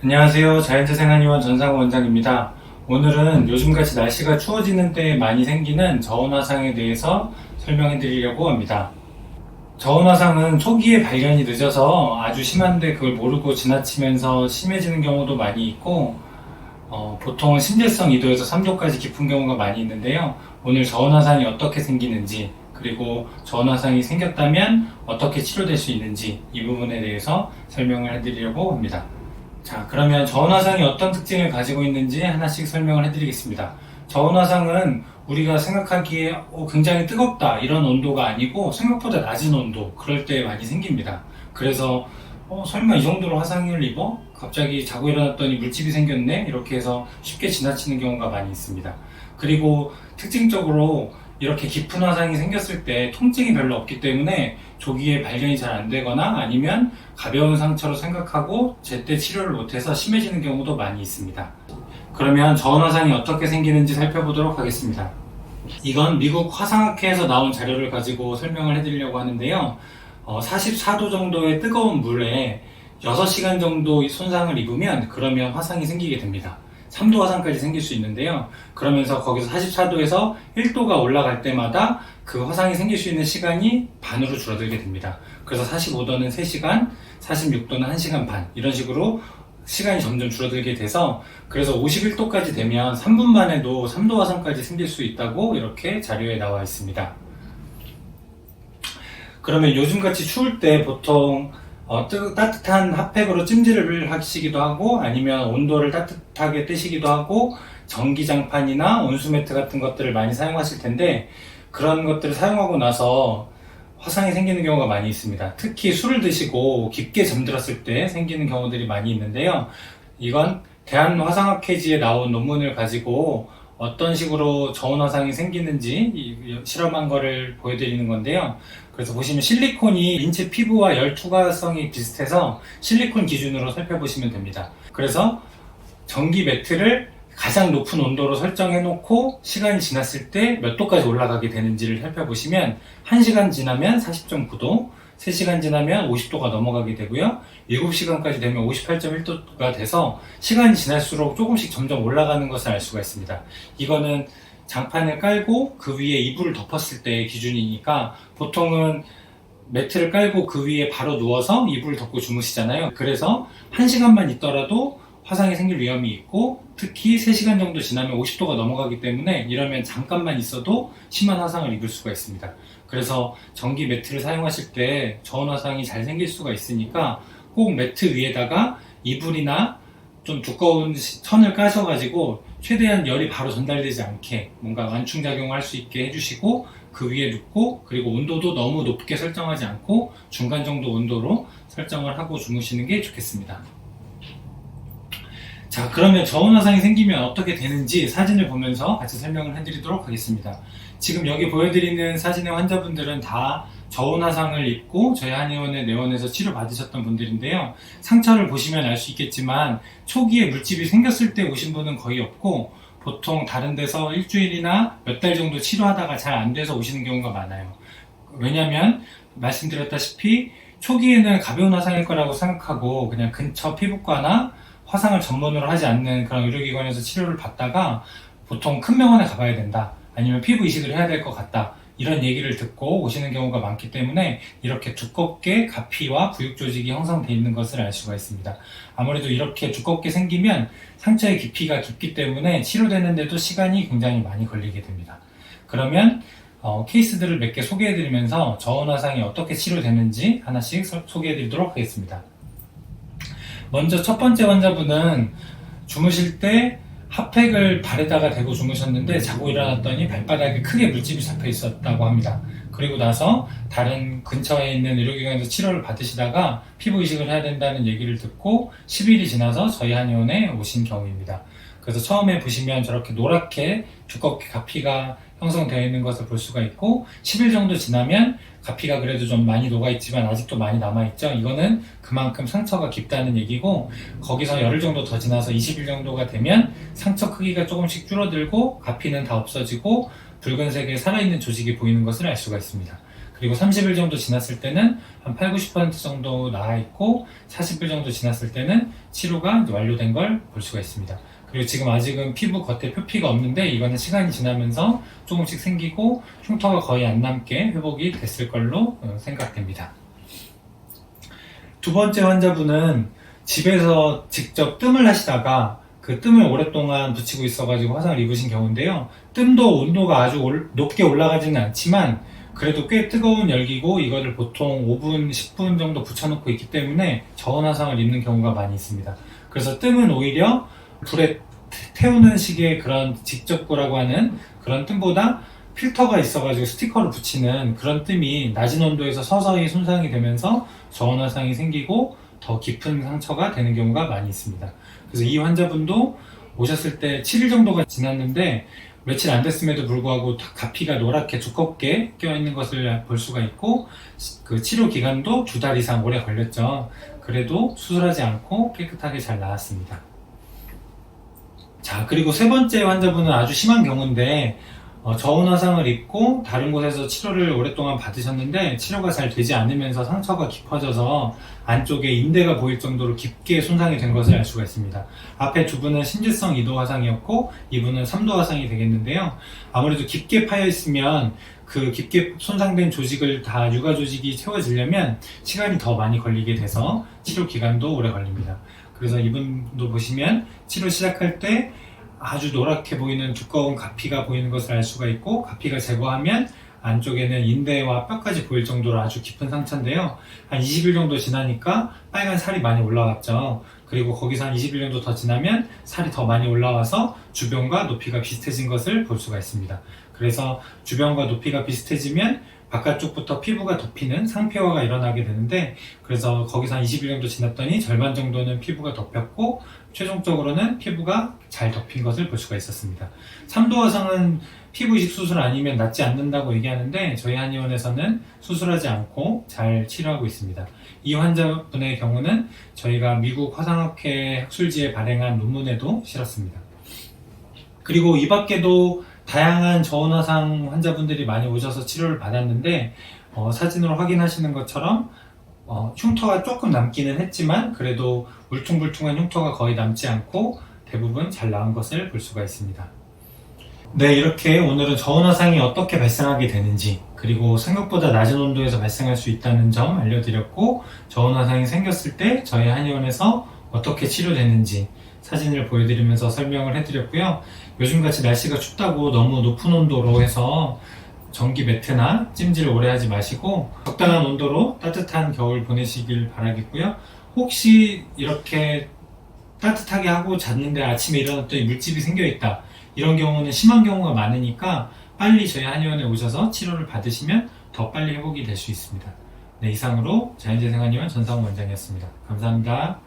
안녕하세요. 자연재생한의원 전상우 원장입니다. 오늘은 요즘같이 날씨가 추워지는 때 많이 생기는 저온화상에 대해서 설명해 드리려고 합니다. 저온화상은 초기에 발견이 늦어서 아주 심한데 그걸 모르고 지나치면서 심해지는 경우도 많이 있고, 보통은 심재성 2도에서 3도까지 깊은 경우가 많이 있는데요. 오늘 저온화상이 어떻게 생기는지, 그리고 저온화상이 생겼다면 어떻게 치료될 수 있는지 이 부분에 대해서 설명을 해드리려고 합니다. 자, 그러면 저온화상이 어떤 특징을 가지고 있는지 하나씩 설명을 해드리겠습니다. 저온화상은 우리가 생각하기에 굉장히 뜨겁다 이런 온도가 아니고 생각보다 낮은 온도, 그럴 때 많이 생깁니다. 그래서 설마 이 정도로 화상을 입어? 갑자기 자고 일어났더니 물집이 생겼네? 이렇게 해서 쉽게 지나치는 경우가 많이 있습니다. 그리고 특징적으로 이렇게 깊은 화상이 생겼을 때 통증이 별로 없기 때문에 조기에 발견이 잘 안 되거나 아니면 가벼운 상처로 생각하고 제때 치료를 못해서 심해지는 경우도 많이 있습니다. 그러면 저온화상이 어떻게 생기는지 살펴보도록 하겠습니다. 이건 미국 화상학회에서 나온 자료를 가지고 설명을 해드리려고 하는데요. 44도 정도의 뜨거운 물에 6시간 정도 손상을 입으면 그러면 화상이 생기게 됩니다. 3도 화상까지 생길 수 있는데요. 그러면서 거기서 44도에서 1도가 올라갈 때마다 그 화상이 생길 수 있는 시간이 반으로 줄어들게 됩니다. 그래서 45도는 3시간, 46도는 1시간 반 이런 식으로 시간이 점점 줄어들게 돼서 그래서 51도까지 되면 3분 만에도 3도 화상까지 생길 수 있다고 이렇게 자료에 나와 있습니다. 그러면 요즘같이 추울 때 보통 따뜻한 핫팩으로 찜질을 하시기도 하고 아니면 온도를 따뜻하게 뜨시기도 하고 전기장판이나 온수매트 같은 것들을 많이 사용하실 텐데 그런 것들을 사용하고 나서 화상이 생기는 경우가 많이 있습니다. 특히 술을 드시고 깊게 잠들었을 때 생기는 경우들이 많이 있는데요. 이건 대한화상학회지에 나온 논문을 가지고 어떤 식으로 저온화상이 생기는지 실험한 거를 보여드리는 건데요. 그래서 보시면 실리콘이 인체 피부와 열 투과성이 비슷해서 실리콘 기준으로 살펴보시면 됩니다. 그래서 전기 매트를 가장 높은 온도로 설정해 놓고 시간이 지났을 때 몇 도까지 올라가게 되는지를 살펴보시면 1시간 지나면 40.9도, 3시간 지나면 50도가 넘어가게 되고요. 7시간까지 되면 58.1도가 돼서 시간이 지날수록 조금씩 점점 올라가는 것을 알 수가 있습니다. 이거는 장판을 깔고 그 위에 이불을 덮었을 때의 기준이니까 보통은 매트를 깔고 그 위에 바로 누워서 이불을 덮고 주무시잖아요. 그래서 1시간만 있더라도 화상이 생길 위험이 있고 특히 3시간 정도 지나면 50도가 넘어가기 때문에 이러면 잠깐만 있어도 심한 화상을 입을 수가 있습니다. 그래서 전기 매트를 사용하실 때 저온화상이 잘 생길 수가 있으니까 꼭 매트 위에다가 이불이나 좀 두꺼운 천을 까셔가지고 최대한 열이 바로 전달되지 않게 뭔가 완충작용을 할 수 있게 해주시고 그 위에 눕고 그리고 온도도 너무 높게 설정하지 않고 중간 정도 온도로 설정을 하고 주무시는 게 좋겠습니다. 자, 그러면 저온화상이 생기면 어떻게 되는지 사진을 보면서 같이 설명을 해드리도록 하겠습니다. 지금 여기 보여드리는 사진의 환자분들은 다 저온화상을 입고 저희 한의원에 내원해서 치료받으셨던 분들인데요. 상처를 보시면 알 수 있겠지만 초기에 물집이 생겼을 때 오신 분은 거의 없고 보통 다른 데서 일주일이나 몇 달 정도 치료하다가 잘 안 돼서 오시는 경우가 많아요. 왜냐면 말씀드렸다시피 초기에는 가벼운 화상일 거라고 생각하고 그냥 근처 피부과나 화상을 전문으로 하지 않는 그런 의료기관에서 치료를 받다가 보통 큰 병원에 가봐야 된다 아니면 피부 이식을 해야 될 것 같다 이런 얘기를 듣고 오시는 경우가 많기 때문에 이렇게 두껍게 가피와 구육 조직이 형성되어 있는 것을 알 수가 있습니다. 아무래도 이렇게 두껍게 생기면 상처의 깊이가 깊기 때문에 치료되는데도 시간이 굉장히 많이 걸리게 됩니다. 그러면 케이스들을 몇 개 소개해드리면서 저온화상이 어떻게 치료되는지 하나씩 소개해드리도록 하겠습니다. 먼저 첫 번째 환자분은 주무실 때 핫팩을 발에다가 대고 주무셨는데 자고 일어났더니 발바닥에 크게 물집이 잡혀 있었다고 합니다. 그리고 나서 다른 근처에 있는 의료기관에서 치료를 받으시다가 피부 이식을 해야 된다는 얘기를 듣고 10일이 지나서 저희 한의원에 오신 경우입니다. 그래서 처음에 보시면 저렇게 노랗게 두껍게 가피가 형성되어 있는 것을 볼 수가 있고 10일 정도 지나면 가피가 그래도 좀 많이 녹아있지만 아직도 많이 남아있죠. 이거는 그만큼 상처가 깊다는 얘기고 거기서 열흘 정도 더 지나서 20일 정도가 되면 상처 크기가 조금씩 줄어들고 가피는 다 없어지고 붉은색의 살아있는 조직이 보이는 것을 알 수가 있습니다. 그리고 30일 정도 지났을 때는 한 8, 90% 정도 나아 있고 40일 정도 지났을 때는 치료가 이제 완료된 걸 볼 수가 있습니다. 그리고 지금 아직은 피부 겉에 표피가 없는데 이거는 시간이 지나면서 조금씩 생기고 흉터가 거의 안 남게 회복이 됐을 걸로 생각됩니다. 두 번째 환자분은 집에서 직접 뜸을 하시다가 그 뜸을 오랫동안 붙이고 있어가지고 화상을 입으신 경우인데요. 뜸도 온도가 아주 높게 올라가지는 않지만 그래도 꽤 뜨거운 열기고 이거를 보통 5분, 10분 정도 붙여놓고 있기 때문에 저온 화상을 입는 경우가 많이 있습니다. 그래서 뜸은 오히려 불에 태우는 식의 그런 직접구라고 하는 그런 뜸보다 필터가 있어가지고 스티커를 붙이는 그런 뜸이 낮은 온도에서 서서히 손상이 되면서 저온 화상이 생기고 더 깊은 상처가 되는 경우가 많이 있습니다. 그래서 이 환자분도 오셨을 때 7일 정도가 지났는데 며칠 안 됐음에도 불구하고 가피가 노랗게 두껍게 껴있는 것을 볼 수가 있고 그 치료 기간도 2달 이상 오래 걸렸죠. 그래도 수술하지 않고 깨끗하게 잘 나았습니다. 자, 그리고 세 번째 환자분은 아주 심한 경우인데 저온 화상을 입고 다른 곳에서 치료를 오랫동안 받으셨는데 치료가 잘 되지 않으면서 상처가 깊어져서 안쪽에 인대가 보일 정도로 깊게 손상이 된 것을 알 수가 있습니다. 앞에 두 분은 신지성 2도 화상이었고 이분은 3도 화상이 되겠는데요. 아무래도 깊게 파여 있으면 그 깊게 손상된 조직을 다 유가 조직이 채워지려면 시간이 더 많이 걸리게 돼서 치료 기간도 오래 걸립니다. 그래서 이분도 보시면 치료 시작할 때 아주 노랗게 보이는 두꺼운 가피가 보이는 것을 알 수가 있고 가피가 제거하면 안쪽에는 인대와 뼈까지 보일 정도로 아주 깊은 상처인데요. 한 20일 정도 지나니까 빨간 살이 많이 올라왔죠. 그리고 거기서 한 20일 정도 더 지나면 살이 더 많이 올라와서 주변과 높이가 비슷해진 것을 볼 수가 있습니다. 그래서 주변과 높이가 비슷해지면 바깥쪽부터 피부가 덮이는 상피화가 일어나게 되는데 그래서 거기서 한 20일 정도 지났더니 절반 정도는 피부가 덮였고 최종적으로는 피부가 잘 덮인 것을 볼 수가 있었습니다. 3도 화상은 피부 이식 수술 아니면 낫지 않는다고 얘기하는데 저희 한의원에서는 수술하지 않고 잘 치료하고 있습니다. 이 환자분의 경우는 저희가 미국 화상학회 학술지에 발행한 논문에도 실었습니다. 그리고 이 밖에도 다양한 저온 화상 환자분들이 많이 오셔서 치료를 받았는데 사진으로 확인하시는 것처럼 흉터가 조금 남기는 했지만 그래도 울퉁불퉁한 흉터가 거의 남지 않고 대부분 잘 나은 것을 볼 수가 있습니다. 네, 이렇게 오늘은 저온 화상이 어떻게 발생하게 되는지 그리고 생각보다 낮은 온도에서 발생할 수 있다는 점 알려드렸고 저온 화상이 생겼을 때 저희 한의원에서 어떻게 치료되는지 사진을 보여드리면서 설명을 해드렸고요. 요즘같이 날씨가 춥다고 너무 높은 온도로 해서 전기 매트나 찜질을 오래 하지 마시고 적당한 온도로 따뜻한 겨울 보내시길 바라겠고요. 혹시 이렇게 따뜻하게 하고 잤는데 아침에 일어났더니 물집이 생겨있다 이런 경우는 심한 경우가 많으니까 빨리 저희 한의원에 오셔서 치료를 받으시면 더 빨리 회복이 될 수 있습니다. 네, 이상으로 자연재생한의원 전상우 원장이었습니다. 감사합니다.